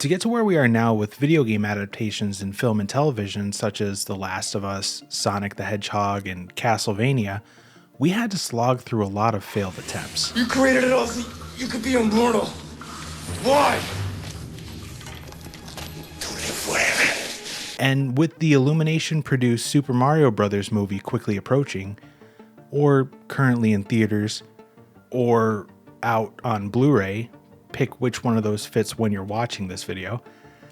To get to where we are now with video game adaptations in film and television, such as The Last of Us, Sonic the Hedgehog, and Castlevania, we had to slog through a lot of failed attempts. You created it all so you could be immortal. Why? And with the Illumination-produced Super Mario Bros. Movie quickly approaching, or currently in theaters, or out on Blu-ray, pick which one of those fits when you're watching this video,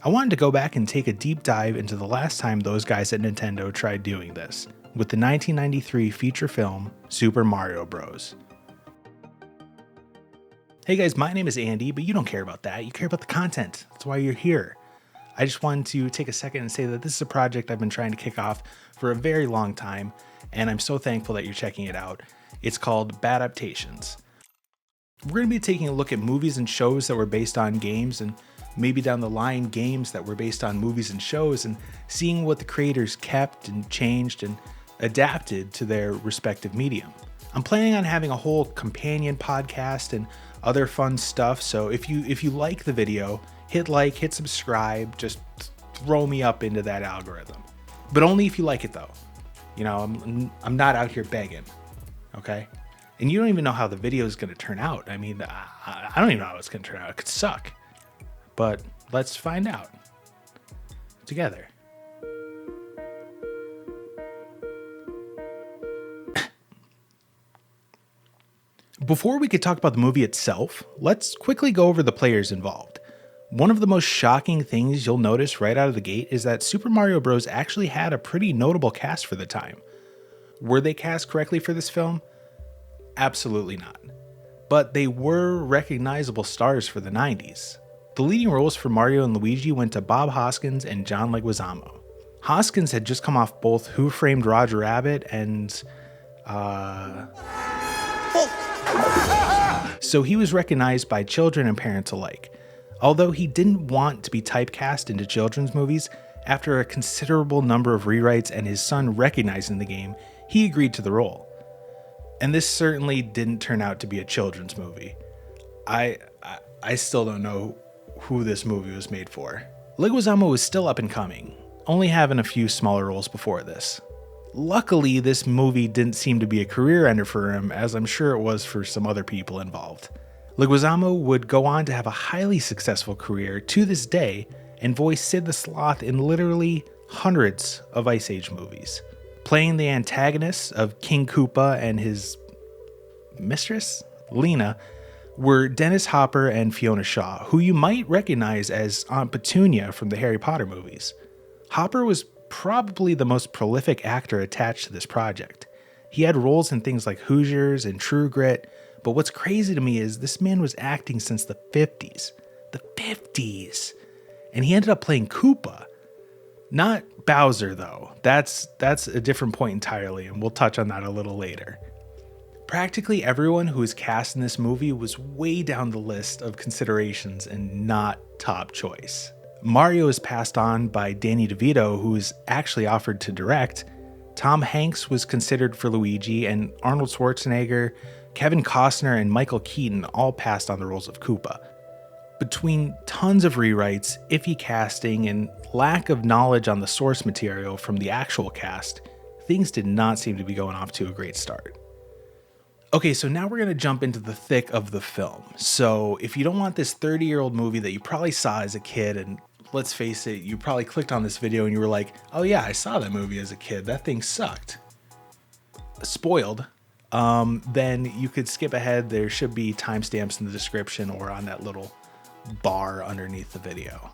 I wanted to go back and take a deep dive into the last time those guys at Nintendo tried doing this, with the 1993 feature film, Super Mario Bros. Hey guys, my name is Andy, but you don't care about that, you care about the content, that's why you're here. I just wanted to take a second and say that this is a project I've been trying to kick off for a very long time, and I'm so thankful that you're checking it out. It's called Adaptations. We're going to be taking a look at movies and shows that were based on games, and maybe down the line games that were based on movies and shows, and seeing what the creators kept and changed and adapted to their respective medium. I'm planning on having a whole companion podcast and other fun stuff, so if you like the video, hit like, hit subscribe, just throw me up into that algorithm. But only if you like it though. You know, I'm not out here begging, okay? And you don't even know how the video is going to turn out. I mean, I don't even know how it's going to turn out. It could suck. But let's find out together. Before we could talk about the movie itself, let's quickly go over the players involved. One of the most shocking things you'll notice right out of the gate is that Super Mario Bros. Actually had a pretty notable cast for the time. Were they cast correctly for this film? Absolutely not. But they were recognizable stars for the 90s. The leading roles for Mario and Luigi went to Bob Hoskins and John Leguizamo. Hoskins had just come off both Who Framed Roger Rabbit and so he was recognized by children and parents alike. Although he didn't want to be typecast into children's movies, after a considerable number of rewrites and his son recognizing the game, he agreed to the role. And this certainly didn't turn out to be a children's movie. I still don't know who this movie was made for. Leguizamo was still up and coming, only having a few smaller roles before this. Luckily, this movie didn't seem to be a career ender for him, as I'm sure it was for some other people involved. Leguizamo would go on to have a highly successful career to this day and voice Sid the Sloth in literally hundreds of Ice Age movies. Playing the antagonists of King Koopa and his mistress, Lena, were Dennis Hopper and Fiona Shaw, who you might recognize as Aunt Petunia from the Harry Potter movies. Hopper was probably the most prolific actor attached to this project. He had roles in things like Hoosiers and True Grit, but what's crazy to me is this man was acting since the 50s. The 50s! And he ended up playing Koopa. Not Bowser, though. That's a different point entirely, and we'll touch on that a little later. Practically everyone who was cast in this movie was way down the list of considerations and not top choice. Mario is passed on by Danny DeVito, who was actually offered to direct. Tom Hanks was considered for Luigi, and Arnold Schwarzenegger, Kevin Costner, and Michael Keaton all passed on the roles of Koopa. Between tons of rewrites, iffy casting, and lack of knowledge on the source material from the actual cast, things did not seem to be going off to a great start. Okay, so now we're going to jump into the thick of the film. So if you don't want this 30-year-old movie that you probably saw as a kid, and let's face it, you probably clicked on this video and you were like, oh yeah, I saw that movie as a kid, that thing sucked. Spoiled. Then you could skip ahead. There should be timestamps in the description or on that little bar underneath the video.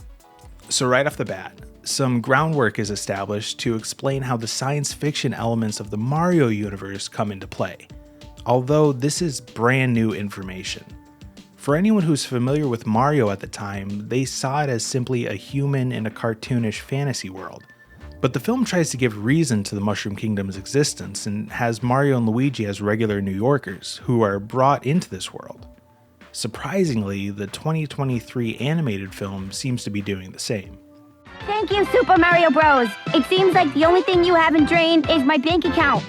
So right off the bat, some groundwork is established to explain how the science fiction elements of the Mario universe come into play, although this is brand new information. For anyone who's familiar with Mario at the time, they saw it as simply a human in a cartoonish fantasy world. But the film tries to give reason to the Mushroom Kingdom's existence and has Mario and Luigi as regular New Yorkers who are brought into this world. Surprisingly, the 2023 animated film seems to be doing the same. Thank you, Super Mario Bros. It seems like the only thing you haven't drained is my bank account.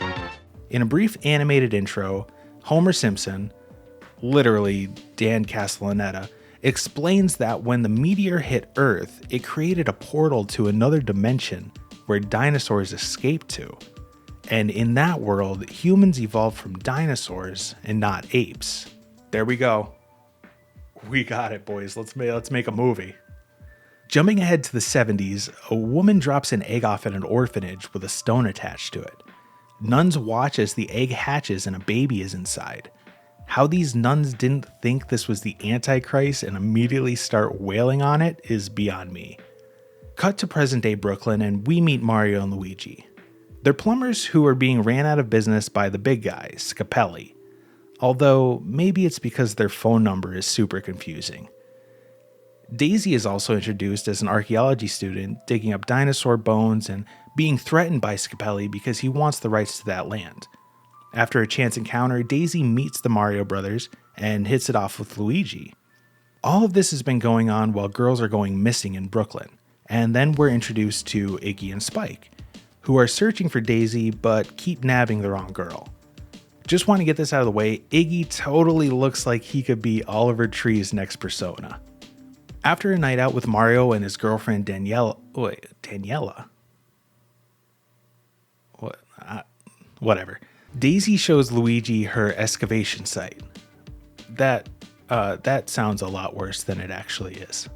In a brief animated intro, Homer Simpson, literally Dan Castellaneta, explains that when the meteor hit Earth, it created a portal to another dimension where dinosaurs escaped to. And in that world, humans evolved from dinosaurs and not apes. There we go. We got it, boys. Let's make a movie. Jumping ahead to the 70s, a woman drops an egg off at an orphanage with a stone attached to it. Nuns watch as the egg hatches and a baby is inside. How these nuns didn't think this was the Antichrist and immediately start wailing on it is beyond me. Cut to present-day Brooklyn and we meet Mario and Luigi. They're plumbers who are being ran out of business by the big guy, Scapelli. Although, maybe it's because their phone number is super confusing. Daisy is also introduced as an archaeology student, digging up dinosaur bones and being threatened by Scapelli because he wants the rights to that land. After a chance encounter, Daisy meets the Mario brothers and hits it off with Luigi. All of this has been going on while girls are going missing in Brooklyn, and then we're introduced to Iggy and Spike, who are searching for Daisy but keep nabbing the wrong girl. Just want to get this out of the way, Iggy totally looks like he could be Oliver Tree's next persona. After a night out with Mario and his girlfriend Daniela. Whatever. Daisy shows Luigi her excavation site. That sounds a lot worse than it actually is.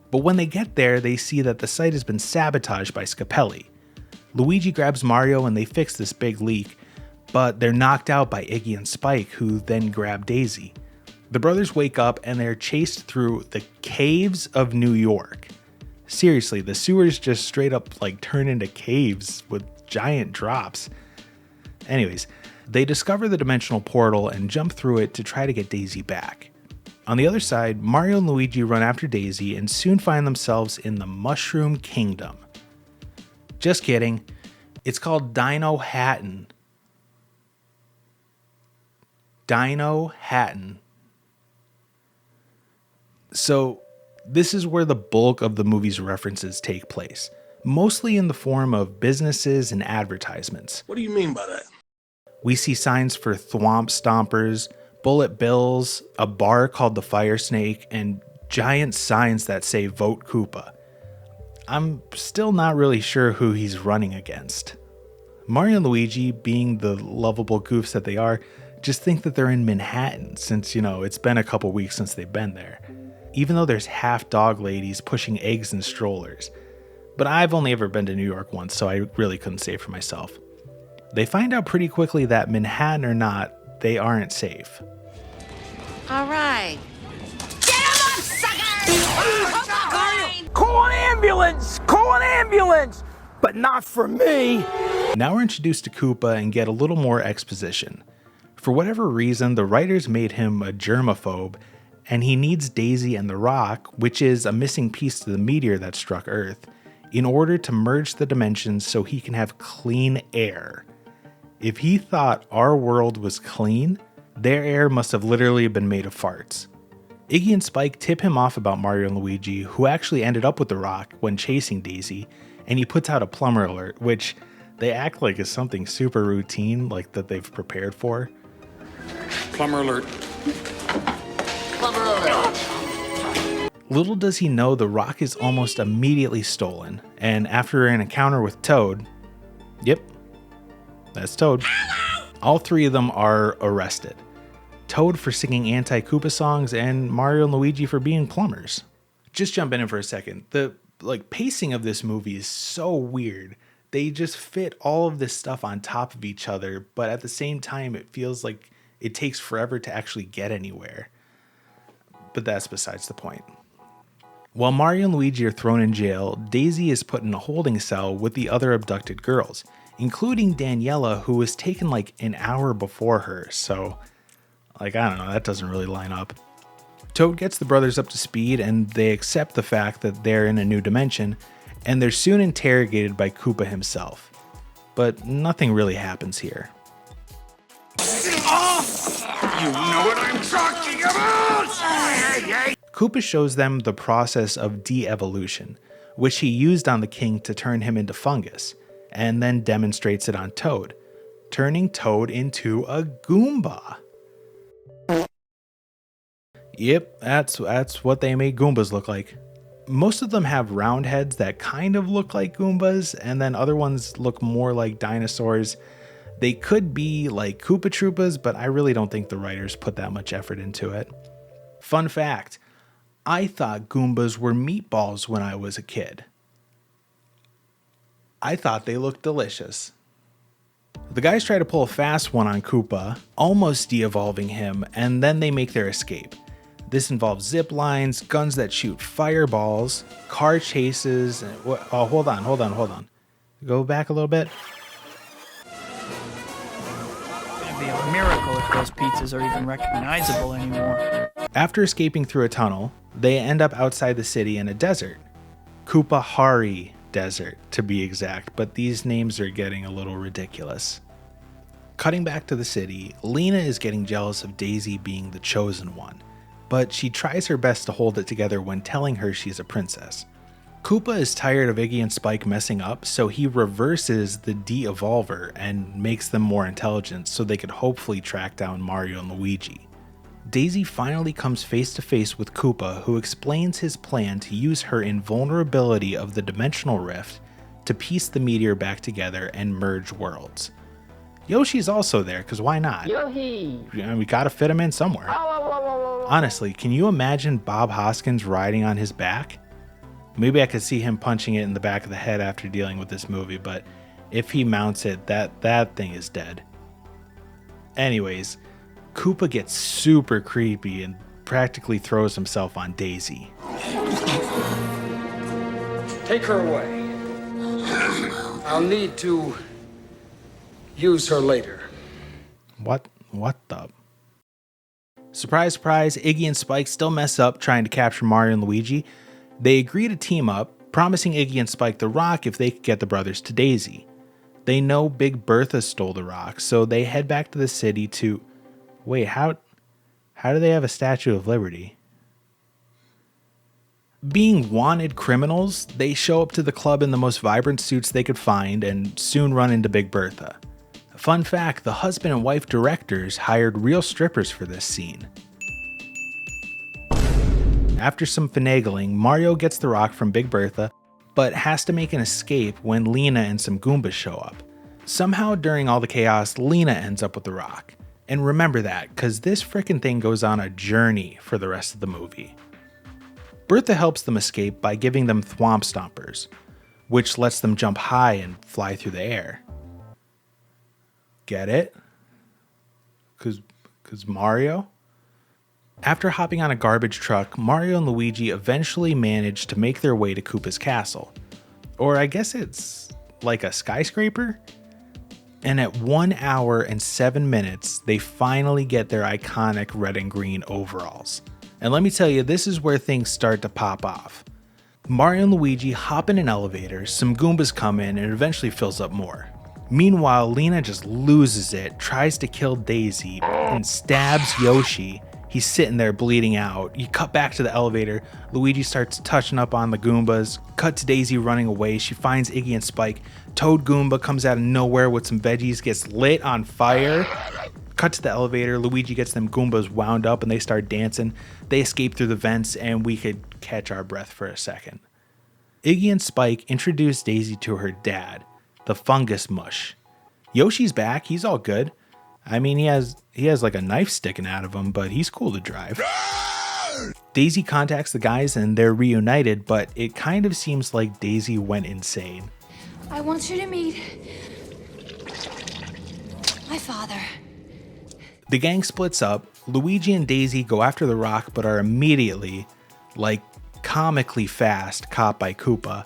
But when they get there, they see that the site has been sabotaged by Scapelli. Luigi grabs Mario and they fix this big leak, but they're knocked out by Iggy and Spike, who then grab Daisy. The brothers wake up and they're chased through the caves of New York. Seriously, the sewers just straight up turn into caves with giant drops. Anyways, they discover the dimensional portal and jump through it to try to get Daisy back. On the other side, Mario and Luigi run after Daisy and soon find themselves in the Mushroom Kingdom. Just kidding. It's called Dino Hatton. Dino Hatton. So, this is where the bulk of the movie's references take place, mostly in the form of businesses and advertisements. What do you mean by that? We see signs for Thwomp Stompers, bullet bills, a bar called the Fire Snake, and giant signs that say Vote Koopa. I'm still not really sure who he's running against. Mario and Luigi, being the lovable goofs that they are, just think that they're in Manhattan since, it's been a couple weeks since they've been there. Even though there's half dog ladies pushing eggs in strollers. But I've only ever been to New York once, so I really couldn't say for myself. They find out pretty quickly that Manhattan or not, they aren't safe. All right. Get him up, suckers! Call an ambulance! Call an ambulance! But not for me! Now we're introduced to Koopa and get a little more exposition. For whatever reason, the writers made him a germaphobe, and he needs Daisy and the rock, which is a missing piece to the meteor that struck Earth, in order to merge the dimensions so he can have clean air. If he thought our world was clean, their air must have literally been made of farts. Iggy and Spike tip him off about Mario and Luigi, who actually ended up with the rock when chasing Daisy, and he puts out a plumber alert, which they act like is something super routine, like that they've prepared for. Plumber alert. Little does he know the rock is almost immediately stolen, and after an encounter with Toad, yep, that's Toad, all three of them are arrested. Toad for singing anti-Koopa songs, and Mario and Luigi for being plumbers. Just jumping in for a second, the pacing of this movie is so weird. They just fit all of this stuff on top of each other, but at the same time it feels like it takes forever to actually get anywhere. But that's besides the point. While Mario and Luigi are thrown in jail, Daisy is put in a holding cell with the other abducted girls, including Daniela, who was taken an hour before her, so I don't know, that doesn't really line up. Toad gets the brothers up to speed and they accept the fact that they're in a new dimension, and they're soon interrogated by Koopa himself. But nothing really happens here. You know what I'm talking about! Koopa shows them the process of de-evolution, which he used on the king to turn him into fungus, and then demonstrates it on Toad, turning Toad into a Goomba. Yep, that's what they make Goombas look like. Most of them have round heads that kind of look like Goombas, and then other ones look more like dinosaurs. They could be like Koopa Troopas, but I really don't think the writers put that much effort into it. Fun fact, I thought Goombas were meatballs when I was a kid. I thought they looked delicious. The guys try to pull a fast one on Koopa, almost de-evolving him, and then they make their escape. This involves zip lines, guns that shoot fireballs, car chases, and, oh, hold on. Go back a little bit. It'd be a miracle if those pizzas are even recognizable anymore. After escaping through a tunnel, they end up outside the city in a desert. Koopa Hari Desert, to be exact, but these names are getting a little ridiculous. Cutting back to the city, Lena is getting jealous of Daisy being the chosen one, but she tries her best to hold it together when telling her she's a princess. Koopa is tired of Iggy and Spike messing up, so he reverses the de-evolver and makes them more intelligent so they could hopefully track down Mario and Luigi. Daisy finally comes face to face with Koopa, who explains his plan to use her invulnerability of the dimensional rift to piece the meteor back together and merge worlds. Yoshi's also there, because why not? Yoshi! We gotta fit him in somewhere. Honestly, can you imagine Bob Hoskins riding on his back? Maybe I could see him punching it in the back of the head after dealing with this movie, but if he mounts it, that thing is dead. Anyways, Koopa gets super creepy and practically throws himself on Daisy. Take her away. I'll need to use her later. What the? Surprise, surprise, Iggy and Spike still mess up trying to capture Mario and Luigi. They agree to team up, promising Iggy and Spike the rock if they could get the brothers to Daisy. They know Big Bertha stole the rock, so they head back to the city to... Wait, how do they have a Statue of Liberty? Being wanted criminals, they show up to the club in the most vibrant suits they could find and soon run into Big Bertha. Fun fact, the husband and wife directors hired real strippers for this scene. After some finagling, Mario gets the rock from Big Bertha, but has to make an escape when Lena and some Goombas show up. Somehow during all the chaos, Lena ends up with the rock. And remember that, because this frickin' thing goes on a journey for the rest of the movie. Bertha helps them escape by giving them thwomp stompers, which lets them jump high and fly through the air. Get it? Cause Mario? After hopping on a garbage truck, Mario and Luigi eventually manage to make their way to Koopa's castle. Or I guess it's like a skyscraper? And at 1 hour and 7 minutes, they finally get their iconic red and green overalls. And let me tell you, this is where things start to pop off. Mario and Luigi hop in an elevator, some Goombas come in, and it eventually fills up more. Meanwhile, Lena just loses it, tries to kill Daisy, and stabs Yoshi. He's sitting there bleeding out. You cut back to the elevator. Luigi starts touching up on the Goombas. Cut to Daisy running away. She finds Iggy and Spike. Toad Goomba comes out of nowhere with some veggies, gets lit on fire. Cut to the elevator. Luigi gets them Goombas wound up and they start dancing. They escape through the vents and we could catch our breath for a second. Iggy and Spike introduce Daisy to her dad, the fungus mush. Yoshi's back. He's all good. I mean, he has like a knife sticking out of him, but he's cool to drive. Daisy contacts the guys and they're reunited, but it kind of seems like Daisy went insane. I want you to meet my father. The gang splits up. Luigi and Daisy go after the rock, but are immediately, like comically fast, caught by Koopa.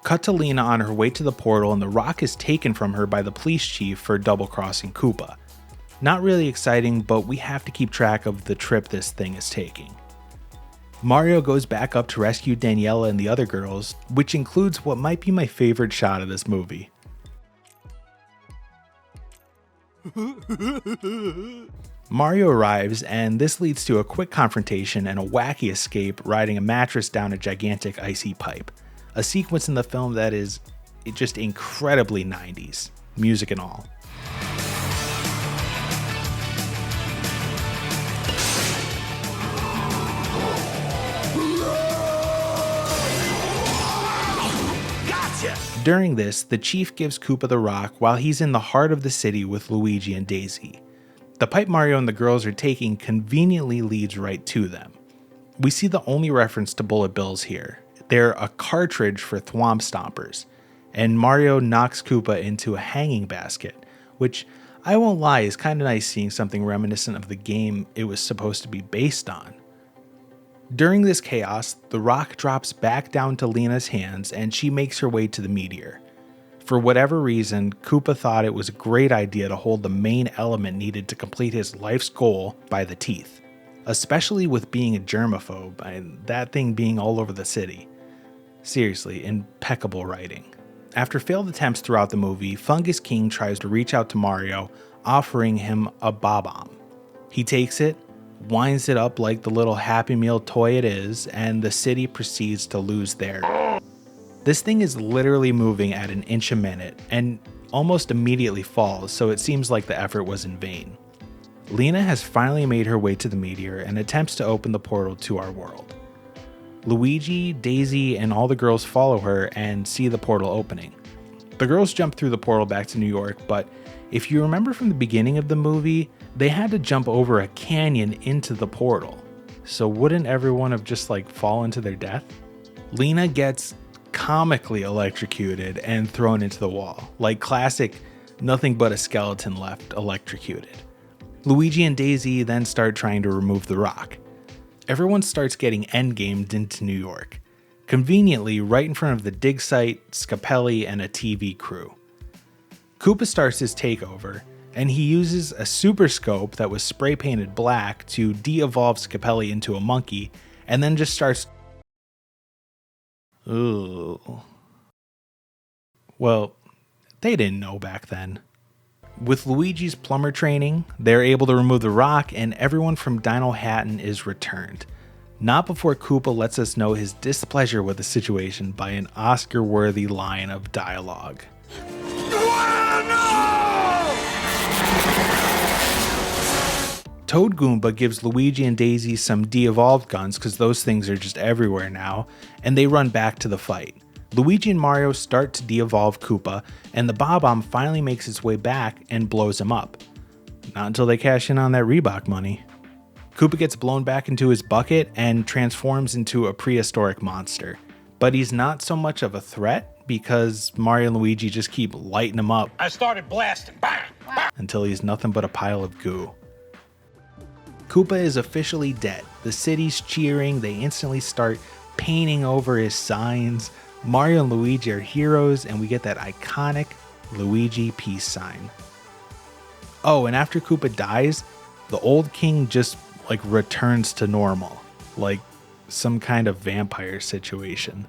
Cut to Lena on her way to the portal, and the rock is taken from her by the police chief for double-crossing Koopa. Not really exciting, but we have to keep track of the trip this thing is taking. Mario goes back up to rescue Daniela and the other girls, which includes what might be my favorite shot of this movie. Mario arrives, and this leads to a quick confrontation and a wacky escape riding a mattress down a gigantic icy pipe. A sequence in the film that is just incredibly 90s, music and all. During this, the chief gives Koopa the rock while he's in the heart of the city with Luigi and Daisy. The pipe Mario and the girls are taking conveniently leads right to them. We see the only reference to bullet bills here. They're a cartridge for thwomp stompers, and Mario knocks Koopa into a hanging basket, which I won't lie is kind of nice seeing something reminiscent of the game it was supposed to be based on. During this chaos, the rock drops back down to Lena's hands and she makes her way to the meteor. For whatever reason, Koopa thought it was a great idea to hold the main element needed to complete his life's goal by the teeth, especially with being a germaphobe and that thing being all over the city. Seriously, impeccable writing. After failed attempts throughout the movie, Fungus King tries to reach out to Mario, offering him a Bob-omb. He takes it, winds it up like the little Happy Meal toy it is, and the city proceeds to lose their. This thing is literally moving at an inch a minute and almost immediately falls, so it seems like the effort was in vain. Lena has finally made her way to the meteor and attempts to open the portal to our world. Luigi, Daisy, and all the girls follow her and see the portal opening. The girls jump through the portal back to New York, but if you remember from the beginning of the movie, they had to jump over a canyon into the portal. So wouldn't everyone have just fallen to their death? Lena gets comically electrocuted and thrown into the wall, like classic nothing but a skeleton left electrocuted. Luigi and Daisy then start trying to remove the rock. Everyone starts getting endgamed into New York, conveniently right in front of the dig site, Scapelli, and a TV crew. Koopa starts his takeover, and he uses a super scope that was spray painted black to de-evolve Scapelli into a monkey, and then just starts. Ooh. Well, they didn't know back then. With Luigi's plumber training, they're able to remove the rock and everyone from Dino Hatton is returned. Not before Koopa lets us know his displeasure with the situation by an Oscar-worthy line of dialogue. Toad Goomba gives Luigi and Daisy some de-evolved guns because those things are just everywhere now, and they run back to the fight. Luigi and Mario start to de-evolve Koopa, and the Bob-omb finally makes its way back and blows him up. Not until they cash in on that Reebok money. Koopa gets blown back into his bucket and transforms into a prehistoric monster. But he's not so much of a threat because Mario and Luigi just keep lighting him up. I started blasting. Bang! Bang! Until he's nothing but a pile of goo. Koopa is officially dead. The city's cheering, they instantly start painting over his signs. Mario and Luigi are heroes, and we get that iconic Luigi peace sign. Oh, and after Koopa dies, the old king just returns to normal, like some kind of vampire situation.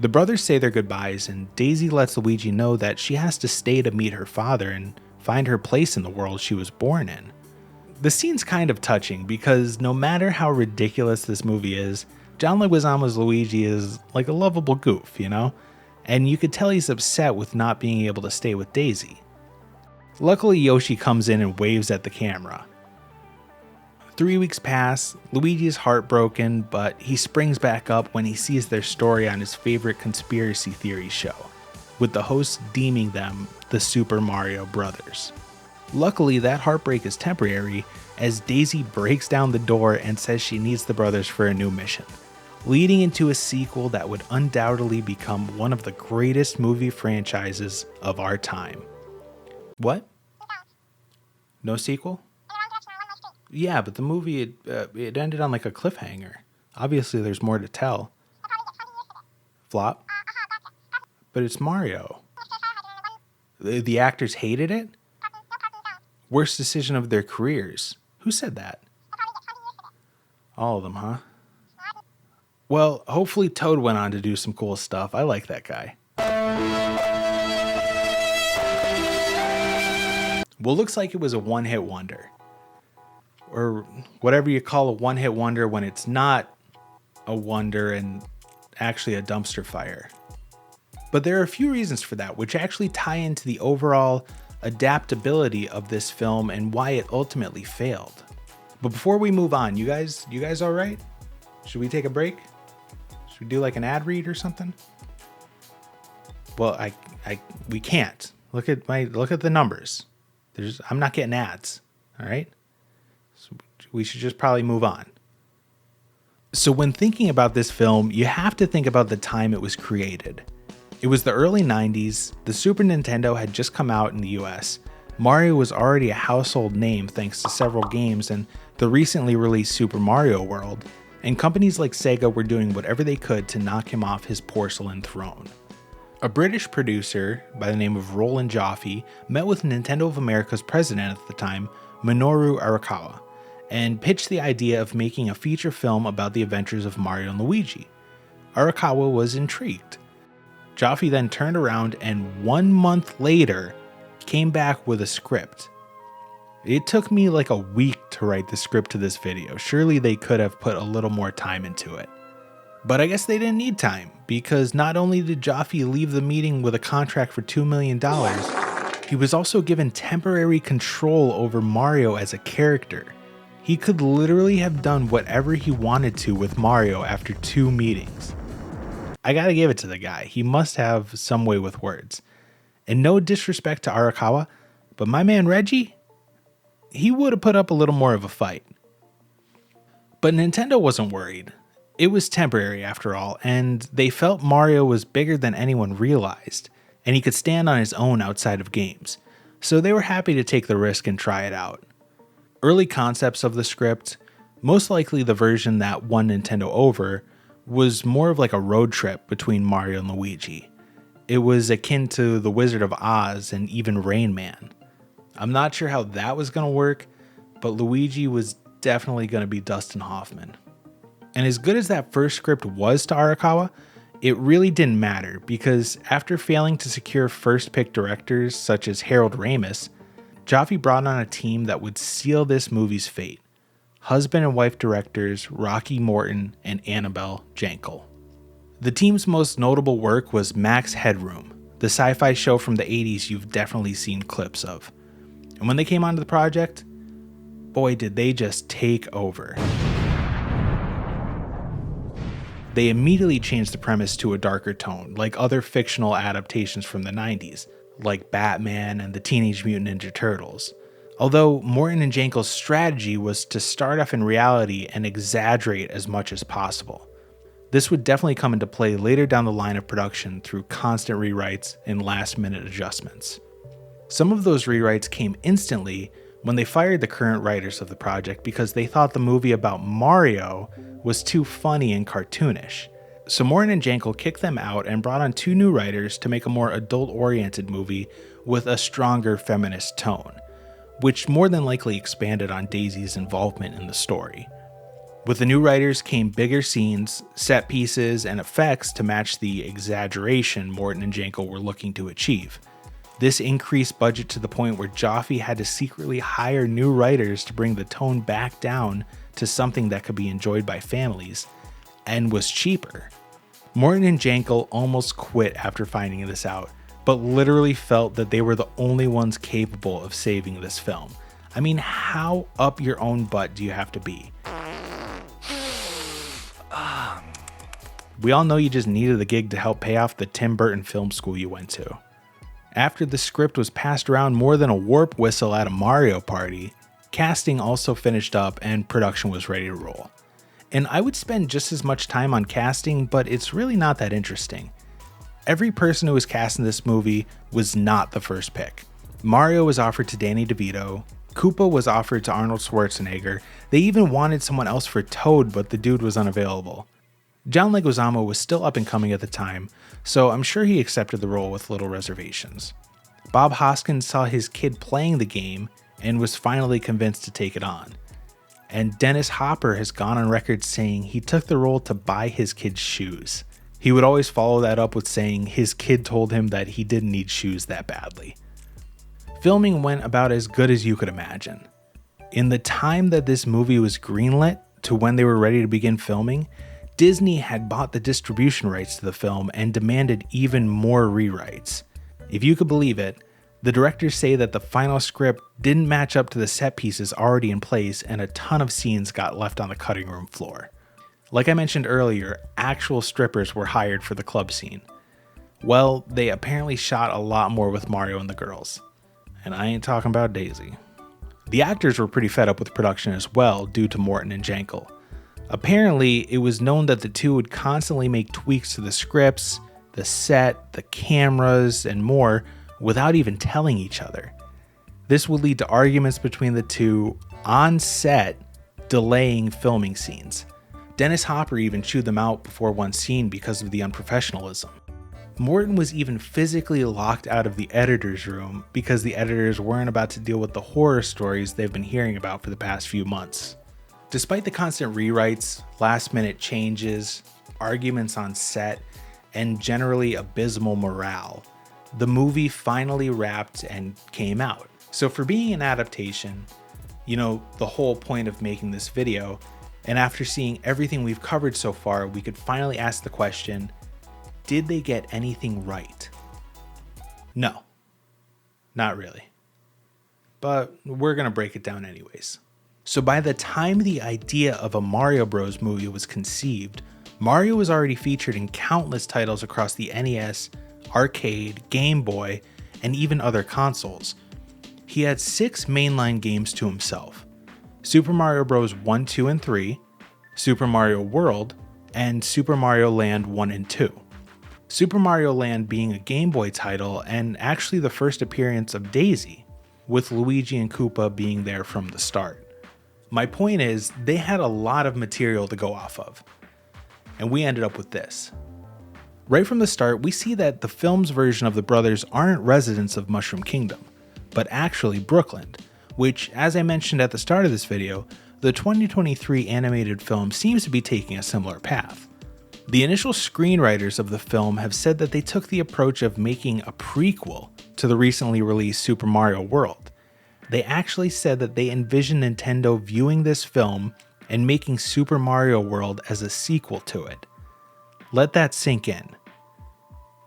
The brothers say their goodbyes, and Daisy lets Luigi know that she has to stay to meet her father and find her place in the world she was born in. The scene's kind of touching because no matter how ridiculous this movie is, John Leguizamo's Luigi is like a lovable goof, you know? And you could tell he's upset with not being able to stay with Daisy. Luckily, Yoshi comes in and waves at the camera. 3 weeks pass, Luigi is heartbroken, but he springs back up when he sees their story on his favorite conspiracy theory show, with the hosts deeming them the Super Mario Brothers. Luckily, that heartbreak is temporary as Daisy breaks down the door and says she needs the brothers for a new mission, leading into a sequel that would undoubtedly become one of the greatest movie franchises of our time. What? No sequel? Yeah, but the movie, it ended on a cliffhanger. Obviously, there's more to tell. Flop? But it's Mario. The actors hated it? Worst decision of their careers. Who said that? All of them, huh? Well, hopefully Toad went on to do some cool stuff. I like that guy. Well, looks like it was a one-hit wonder. Or whatever you call a one-hit wonder when it's not a wonder and actually a dumpster fire. But there are a few reasons for that, which actually tie into the overall adaptability of this film and why it ultimately failed. But before we move on, you guys all right? Should we take a break? Should we do an ad read or something? Well, we can't. Look at the numbers. I'm not getting ads. All right. So we should just probably move on. So when thinking about this film, you have to think about the time it was created. It was the early 90s. The Super Nintendo had just come out in the US. Mario was already a household name thanks to several games and the recently released Super Mario World, and companies like Sega were doing whatever they could to knock him off his porcelain throne. A British producer by the name of Roland Joffe met with Nintendo of America's president at the time, Minoru Arakawa, and pitched the idea of making a feature film about the adventures of Mario and Luigi. Arakawa was intrigued. Joffe then turned around and 1 month later came back with a script. It took me like a week to write the script to this video. Surely they could have put a little more time into it. But I guess they didn't need time, because not only did Joffe leave the meeting with a contract for $2 million, he was also given temporary control over Mario as a character. He could literally have done whatever he wanted to with Mario after 2 meetings. I gotta give it to the guy. He must have some way with words. And no disrespect to Arakawa, but my man Reggie, he would have put up a little more of a fight. But Nintendo wasn't worried. It was temporary after all, and they felt Mario was bigger than anyone realized, and he could stand on his own outside of games. So they were happy to take the risk and try it out. Early concepts of the script, most likely the version that won Nintendo over, was more of like a road trip between Mario and Luigi. It was akin to The Wizard of Oz and even Rain Man. I'm not sure how that was going to work, but Luigi was definitely going to be Dustin Hoffman. And as good as that first script was to Arakawa, it really didn't matter, because after failing to secure first pick directors such as Harold Ramis, Joffe brought on a team that would seal this movie's fate. Husband and wife directors Rocky Morton and Annabelle Jankel. The team's most notable work was Max Headroom, the sci-fi show from the 80s you've definitely seen clips of. And when they came onto the project, boy did they just take over. They immediately changed the premise to a darker tone, like other fictional adaptations from the 90s, like Batman and the Teenage Mutant Ninja Turtles. Although Morton and Jankel's strategy was to start off in reality and exaggerate as much as possible. This would definitely come into play later down the line of production through constant rewrites and last-minute adjustments. Some of those rewrites came instantly when they fired the current writers of the project because they thought the movie about Mario was too funny and cartoonish. So Morton and Jankel kicked them out and brought on 2 new writers to make a more adult-oriented movie with a stronger feminist tone, which more than likely expanded on Daisy's involvement in the story. With the new writers came bigger scenes, set pieces, and effects to match the exaggeration Morton and Jankel were looking to achieve. This increased budget to the point where Joffe had to secretly hire new writers to bring the tone back down to something that could be enjoyed by families, and was cheaper. Morton and Jankel almost quit after finding this out, but literally felt that they were the only ones capable of saving this film. I mean, how up your own butt do you have to be? We all know you just needed the gig to help pay off the Tim Burton film school you went to. After the script was passed around more than a warp whistle at a Mario party, casting also finished up and production was ready to roll. And I would spend just as much time on casting, but it's really not that interesting. Every person who was cast in this movie was not the first pick. Mario was offered to Danny DeVito, Koopa was offered to Arnold Schwarzenegger, they even wanted someone else for Toad, but the dude was unavailable. John Leguizamo was still up and coming at the time, so I'm sure he accepted the role with little reservations. Bob Hoskins saw his kid playing the game and was finally convinced to take it on. And Dennis Hopper has gone on record saying he took the role to buy his kid's shoes. He would always follow that up with saying his kid told him that he didn't need shoes that badly. Filming went about as good as you could imagine. In the time that this movie was greenlit to when they were ready to begin filming, Disney had bought the distribution rights to the film and demanded even more rewrites. If you could believe it, the directors say that the final script didn't match up to the set pieces already in place and a ton of scenes got left on the cutting room floor. Like I mentioned earlier, actual strippers were hired for the club scene. Well, they apparently shot a lot more with Mario and the girls. And I ain't talking about Daisy. The actors were pretty fed up with production as well due to Morton and Jankel. Apparently, it was known that the two would constantly make tweaks to the scripts, the set, the cameras, and more without even telling each other. This would lead to arguments between the two on set, delaying filming scenes. Dennis Hopper even chewed them out before one scene because of the unprofessionalism. Morton was even physically locked out of the editor's room because the editors weren't about to deal with the horror stories they've been hearing about for the past few months. Despite the constant rewrites, last-minute changes, arguments on set, and generally abysmal morale, the movie finally wrapped and came out. So for being an adaptation, the whole point of making this video, and after seeing everything we've covered so far, we could finally ask the question, did they get anything right? No, not really. But we're gonna break it down anyways. So by the time the idea of a Mario Bros. Movie was conceived, Mario was already featured in countless titles across the NES, arcade, Game Boy, and even other consoles. He had 6 mainline games to himself: Super Mario Bros. 1, 2, and 3, Super Mario World, and Super Mario Land 1 and 2. Super Mario Land being a Game Boy title and actually the first appearance of Daisy, with Luigi and Koopa being there from the start. My point is, they had a lot of material to go off of, and we ended up with this. Right from the start, we see that the film's version of the brothers aren't residents of Mushroom Kingdom, but actually Brooklyn, which, as I mentioned at the start of this video, the 2023 animated film seems to be taking a similar path. The initial screenwriters of the film have said that they took the approach of making a prequel to the recently released Super Mario World. They actually said that they envisioned Nintendo viewing this film and making Super Mario World as a sequel to it. Let that sink in.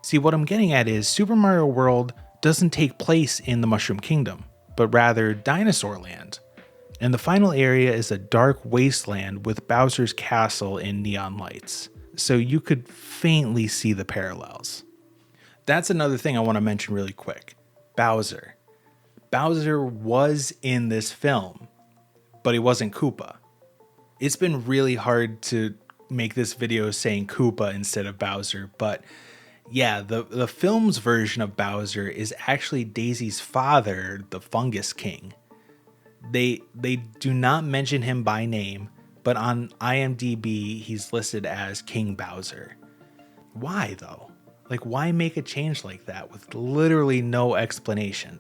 See, what I'm getting at is Super Mario World doesn't take place in the Mushroom Kingdom, but rather Dinosaur Land. And the final area is a dark wasteland with Bowser's castle in neon lights. So you could faintly see the parallels. That's another thing I want to mention really quick. Bowser. Bowser was in this film, but he wasn't Koopa. It's been really hard to make this video saying Koopa instead of Bowser, but yeah, the film's version of Bowser is actually Daisy's father, the Fungus King. They do not mention him by name, but on IMDb, he's listed as King Bowser. Why though? Why make a change like that with literally no explanation?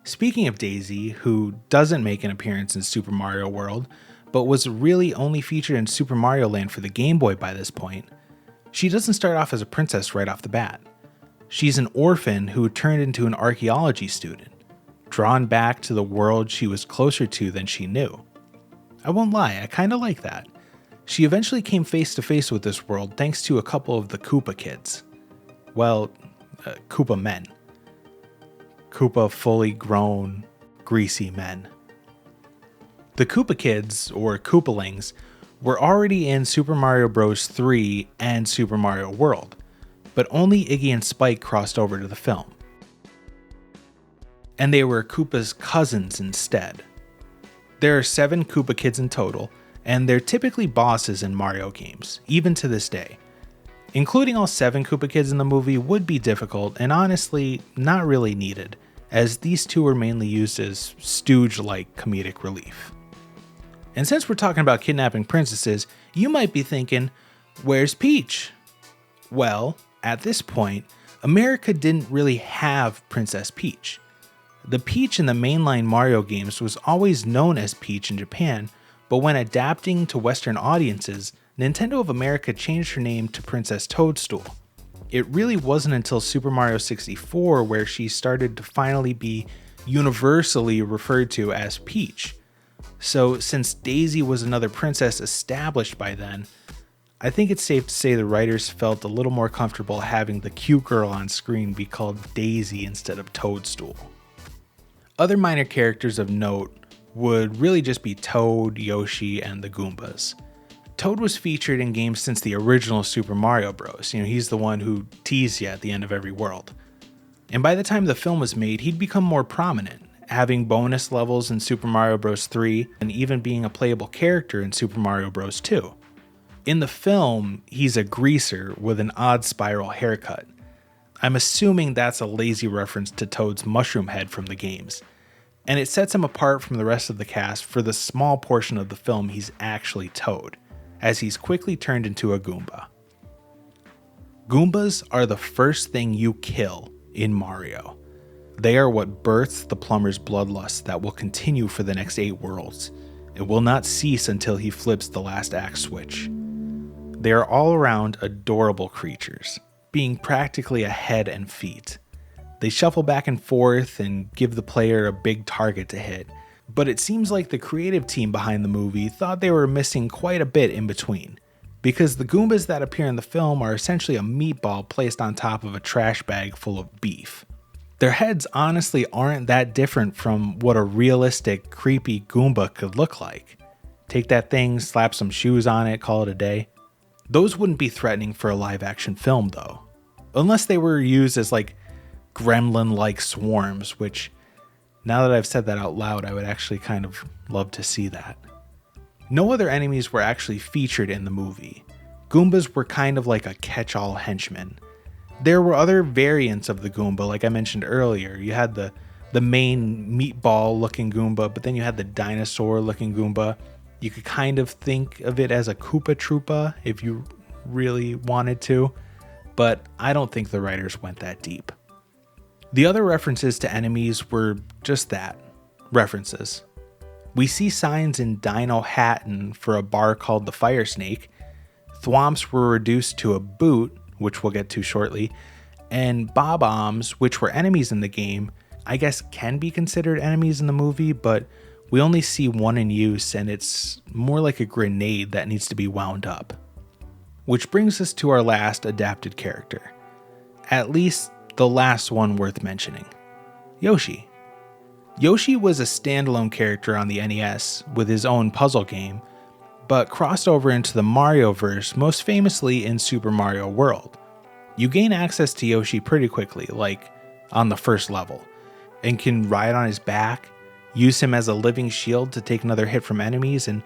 Speaking of Daisy, who doesn't make an appearance in Super Mario World, but was really only featured in Super Mario Land for the Game Boy by this point, she doesn't start off as a princess right off the bat. She's an orphan who turned into an archaeology student, drawn back to the world she was closer to than she knew. I won't lie, I kinda like that. She eventually came face to face with this world thanks to a couple of the Koopa kids. Well, Koopa men. Koopa fully grown, greasy men. The Koopa kids, or Koopalings, were already in Super Mario Bros. 3 and Super Mario World, but only Iggy and Spike crossed over to the film. And they were Koopa's cousins instead. There are 7 Koopa kids in total, and they're typically bosses in Mario games, even to this day. Including all 7 Koopa kids in the movie would be difficult and honestly not really needed, as these 2 were mainly used as stooge-like comedic relief. And since we're talking about kidnapping princesses, you might be thinking, where's Peach? Well, at this point, America didn't really have Princess Peach. The Peach in the mainline Mario games was always known as Peach in Japan, but when adapting to Western audiences, Nintendo of America changed her name to Princess Toadstool. It really wasn't until Super Mario 64 where she started to finally be universally referred to as Peach. So since Daisy was another princess established by then, I think it's safe to say the writers felt a little more comfortable having the cute girl on screen be called Daisy instead of Toadstool. Other minor characters of note would really just be Toad, Yoshi, and the Goombas. Toad was featured in games since the original Super Mario Bros. He's the one who teased you at the end of every world. And by the time the film was made, he'd become more prominent, having bonus levels in Super Mario Bros. 3 and even being a playable character in Super Mario Bros. 2. In the film, he's a greaser with an odd spiral haircut. I'm assuming that's a lazy reference to Toad's mushroom head from the games. And it sets him apart from the rest of the cast for the small portion of the film he's actually Toad, as he's quickly turned into a Goomba. Goombas are the first thing you kill in Mario. They are what births the plumber's bloodlust that will continue for the next 8 worlds. It will not cease until he flips the last act switch. They are all around adorable creatures, being practically a head and feet. They shuffle back and forth and give the player a big target to hit, but it seems like the creative team behind the movie thought they were missing quite a bit in between, because the Goombas that appear in the film are essentially a meatball placed on top of a trash bag full of beef. Their heads honestly aren't that different from what a realistic, creepy Goomba could look like. Take that thing, slap some shoes on it, call it a day. Those wouldn't be threatening for a live-action film, though. Unless they were used as, gremlin-like swarms, which, now that I've said that out loud, I would actually kind of love to see that. No other enemies were actually featured in the movie. Goombas were kind of like a catch-all henchman. There were other variants of the Goomba, like I mentioned earlier. You had the main meatball-looking Goomba, but then you had the dinosaur-looking Goomba. You could kind of think of it as a Koopa Troopa if you really wanted to, but I don't think the writers went that deep. The other references to enemies were just that, references. We see signs in Dino Hatton for a bar called the Fire Snake. Thwomps were reduced to a boot, which we'll get to shortly, and Bob-ombs, which were enemies in the game, I guess can be considered enemies in the movie, but we only see one in use, and it's more like a grenade that needs to be wound up. Which brings us to our last adapted character. At least the last one worth mentioning. Yoshi. Yoshi was a standalone character on the NES with his own puzzle game, but crossed over into the Mario-verse most famously in Super Mario World. You gain access to Yoshi pretty quickly, like on the first level, and can ride on his back, use him as a living shield to take another hit from enemies, and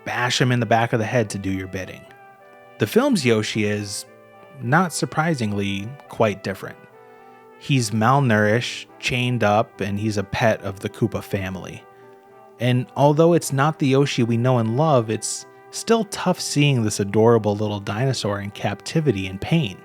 bash him in the back of the head to do your bidding. The film's Yoshi is, not surprisingly, quite different. He's malnourished, chained up, and he's a pet of the Koopa family. And although it's not the Yoshi we know and love, it's still tough seeing this adorable little dinosaur in captivity and pain.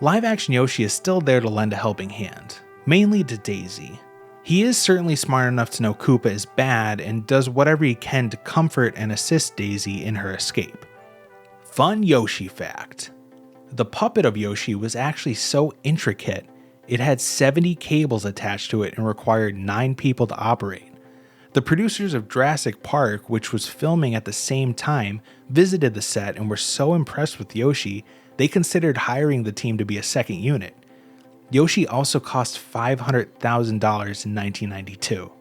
Live-action Yoshi is still there to lend a helping hand, mainly to Daisy. He is certainly smart enough to know Koopa is bad and does whatever he can to comfort and assist Daisy in her escape. Fun Yoshi fact. The puppet of Yoshi was actually so intricate, it had 70 cables attached to it and required 9 people to operate. The producers of Jurassic Park, which was filming at the same time, visited the set and were so impressed with Yoshi, they considered hiring the team to be a second unit. Yoshi also cost $500,000 in 1992.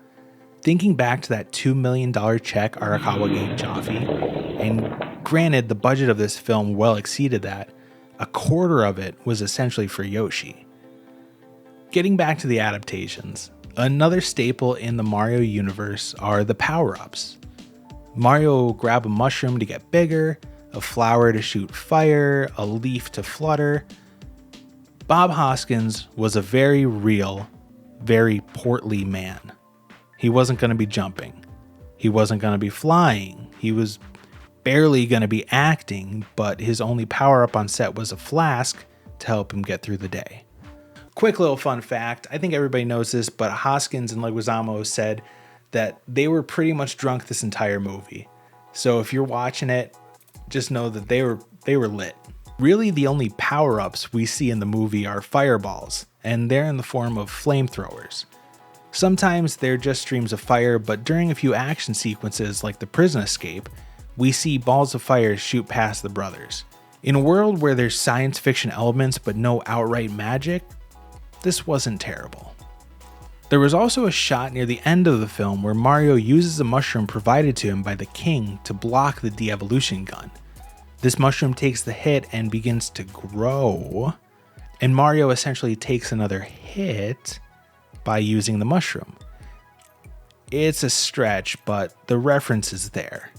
Thinking back to that $2 million check Arakawa gave Jaffe, and granted the budget of this film well exceeded that, a quarter of it was essentially for Yoshi. Getting back to the adaptations, another staple in the Mario universe are the power-ups. Mario will grab a mushroom to get bigger, a flower to shoot fire, a leaf to flutter. Bob Hoskins was a very real, very portly man. He wasn't going to be jumping. He wasn't going to be flying. He was barely going to be acting, but his only power-up on set was a flask to help him get through the day. Quick little fun fact, I think everybody knows this, but Hoskins and Leguizamo said that they were pretty much drunk this entire movie. So if you're watching it, just know that they were lit. Really, the only power-ups we see in the movie are fireballs, and they're in the form of flamethrowers. Sometimes they're just streams of fire, but during a few action sequences like the prison escape, we see balls of fire shoot past the brothers. In a world where there's science fiction elements but no outright magic, this wasn't terrible. There was also a shot near the end of the film where Mario uses a mushroom provided to him by the king to block the de-evolution gun. This mushroom takes the hit and begins to grow, and Mario essentially takes another hit by using the mushroom. It's a stretch, but the reference is there.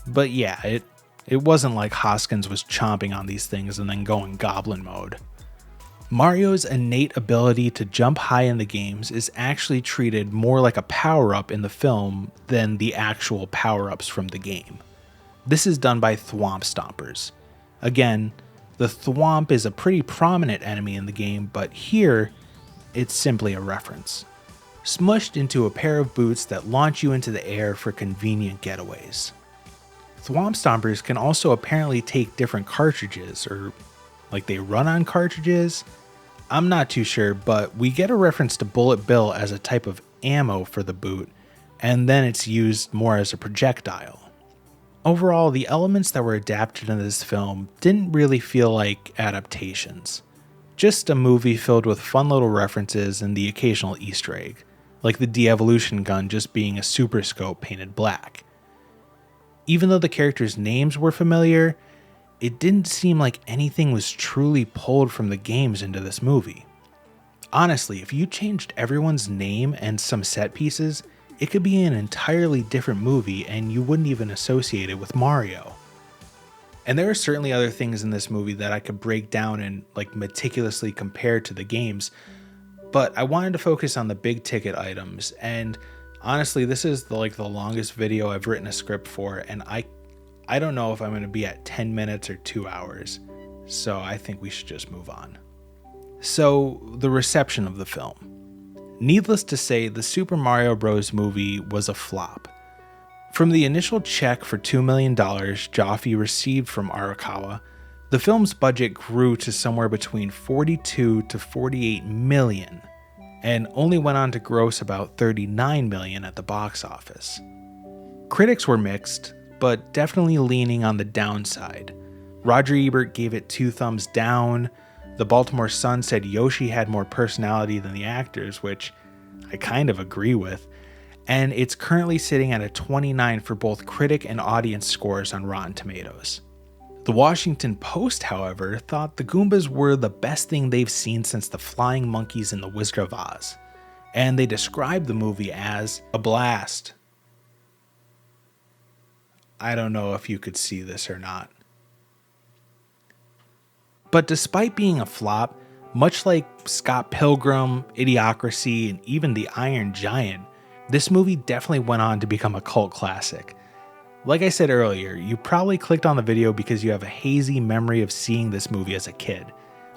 But yeah, it wasn't like Hoskins was chomping on these things and then going goblin mode. Mario's innate ability to jump high in the games is actually treated more like a power-up in the film than the actual power-ups from the game. This is done by Thwomp Stompers. Again, the Thwomp is a pretty prominent enemy in the game, but here, it's simply a reference. Smushed into a pair of boots that launch you into the air for convenient getaways. Thwomp Stompers can also apparently take different cartridges, or like they run on cartridges. I'm not too sure, but we get a reference to Bullet Bill as a type of ammo for the boot, and then it's used more as a projectile. Overall, the elements that were adapted in this film didn't really feel like adaptations. Just a movie filled with fun little references and the occasional Easter egg, like the de-evolution gun just being a super scope painted black. Even though the characters' names were familiar, it didn't seem like anything was truly pulled from the games into this movie. Honestly, if you changed everyone's name and some set pieces, it could be an entirely different movie and you wouldn't even associate it with Mario. And there are certainly other things in this movie that I could break down and like meticulously compare to the games, but I wanted to focus on the big ticket items. And honestly, this is the longest video I've written a script for, and I don't know if I'm going to be at 10 minutes or 2 hours, so I think we should just move on. So, the reception of the film. Needless to say, the Super Mario Bros. Movie was a flop. From the initial check for $2 million Jaffe received from Arakawa, the film's budget grew to somewhere between 42 to 48 million, and only went on to gross about 39 million at the box office. Critics were mixed, but definitely leaning on the downside. Roger Ebert gave it 2 thumbs down. The Baltimore Sun said Yoshi had more personality than the actors, which I kind of agree with. And it's currently sitting at a 29 for both critic and audience scores on Rotten Tomatoes. The Washington Post, however, thought the Goombas were the best thing they've seen since the flying monkeys in The Wizard of Oz, and they described the movie as a blast. I don't know if you could see this or not. But despite being a flop, much like Scott Pilgrim, Idiocracy, and even The Iron Giant, this movie definitely went on to become a cult classic. Like I said earlier, you probably clicked on the video because you have a hazy memory of seeing this movie as a kid,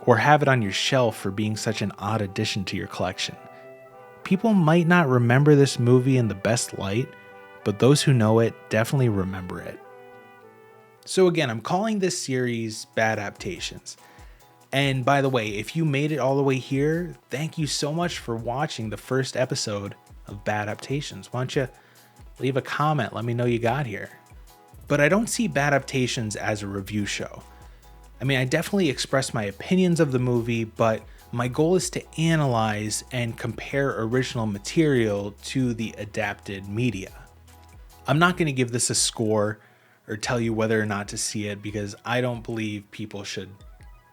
or have it on your shelf for being such an odd addition to your collection. People might not remember this movie in the best light, but those who know it definitely remember it. So again, I'm calling this series Bad Adaptations. And by the way, if you made it all the way here, thank you so much for watching the first episode of Bad Adaptations. Why don't you leave a comment, let me know you got here. But I don't see Bad Adaptations as a review show. I mean, I definitely express my opinions of the movie, but my goal is to analyze and compare original material to the adapted media. I'm not going to give this a score or tell you whether or not to see it, because I don't believe people should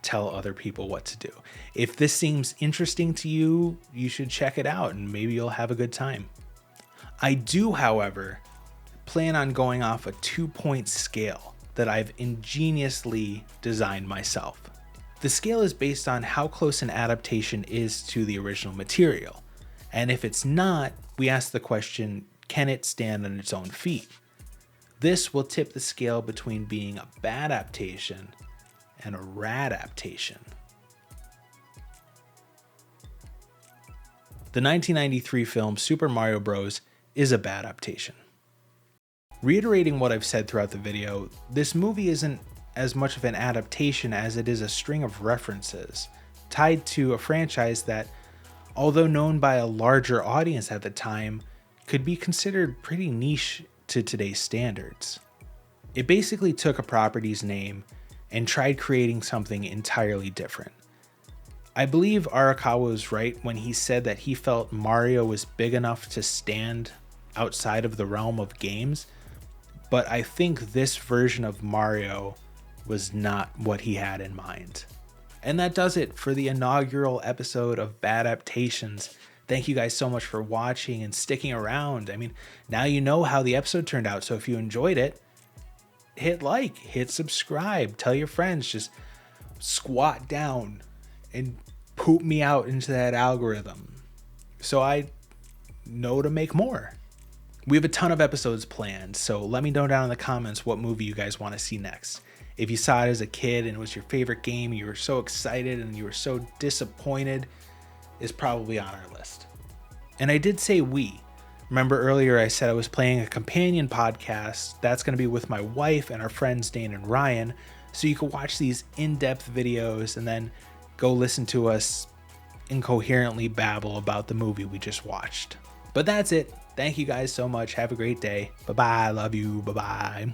tell other people what to do. If this seems interesting to you, you should check it out and maybe you'll have a good time. I do, however, plan on going off a 2-point scale that I've ingeniously designed myself. The scale is based on how close an adaptation is to the original material, and if it's not, we ask the question, can it stand on its own feet? This will tip the scale between being a bad adaptation and a radaptation. The 1993 film Super Mario Bros. Is a bad adaptation. Reiterating what I've said throughout the video, this movie isn't as much of an adaptation as it is a string of references tied to a franchise that, although known by a larger audience at the time, could be considered pretty niche to today's standards. It basically took a property's name and tried creating something entirely different. I believe Arakawa was right when he said that he felt Mario was big enough to stand outside of the realm of games, but I think this version of Mario was not what he had in mind. And that does it for the inaugural episode of Adaptations. Thank you guys so much for watching and sticking around. I mean, now you know how the episode turned out, so if you enjoyed it, hit like, hit subscribe, tell your friends, just squat down and poop me out into that algorithm so I know to make more. We have a ton of episodes planned, so let me know down in the comments what movie you guys want to see next. If you saw it as a kid and it was your favorite game, you were so excited and you were so disappointed, is probably on our list. And I did say we. Remember earlier I said I was playing a companion podcast. That's going to be with my wife and our friends Dane and Ryan, so you can watch these in-depth videos and then go listen to us incoherently babble about the movie we just watched. But that's it. Thank you guys so much. Have a great day. Bye-bye. Love you. Bye-bye.